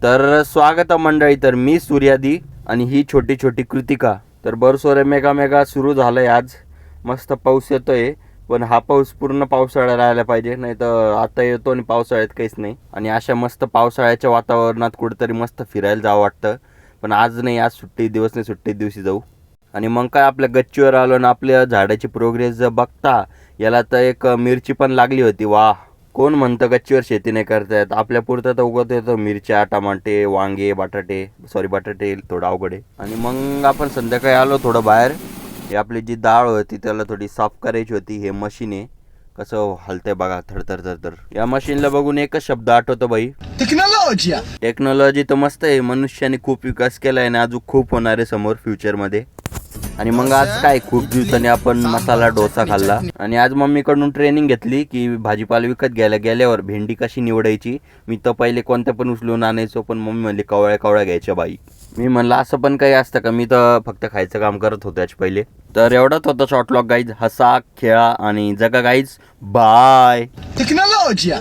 तर स्वागत मंडळी. तर मी सूर्यादी आणि ही छोटी छोटी कृतिका. तर बरसोरे मेगा मेगा सुरू झालंय. आज मस्त पाऊस येतोय, पण हा पाऊस पूर्ण पावसाळा राहायला पाहिजे, नाही तर आता येतो आणि पावसाळ्यात काहीच नाही. आणि अशा मस्त पावसाळ्याच्या वातावरणात कुठेतरी मस्त फिरायला जावं वाटतं, पण आज नाही. आज सुट्टी दिवस नाही, सुट्टी दिवशी जाऊ. आणि मग काय आपल्या गच्चीवर आलो ना, आपल्या झाडाची प्रोग्रेस बघता याला तर एक मिरची पण लागली होती. वाह! कोण म्हणतं गच्चीवर शेती नाही करता येत? आपल्या पुरतं तर उगवत येतं मिरच्या, टमाटे, वांगे, बटाटे थोडं अवघड आहे. आणि मग आपण संध्याकाळी आलो थोडं बाहेर. ही आपली जी डाळ होती त्याला थोडी साफ करायची होती. हे मशीन आहे, कसं हलतंय बघा, थरथर थरथर. या मशीनला बघून एकच शब्द आठवतो बाई, टेक्नॉलॉजी. टेक्नॉलॉजी तर मस्त आहे, मनुष्याने खूप विकास केलाय आणि अजून खूप होणार आहे समोर फ्युचरमध्ये. आणि मग आज काय, खूप दिवसांनी आपण मसाला डोसा खाल्ला. आणि आज मम्मीकडून ट्रेनिंग घेतली की भाजीपाला विकत घ्यायला गेल्यावर भेंडी कशी निवडायची. मी तर पहिले कोणत्या पण उचलून आणायचो, पण मम्मी म्हणली कवळ्या घ्यायच्या बाई. मी म्हणलं असं पण काही असतं का? मी तर फक्त खायचं काम करत होतो याच्या पहिले. तर एवढाच होता शॉर्ट व्लॉग गाईज. हसा, खेळा आणि जगा गाईज. बाय. टेक्नॉलॉजी.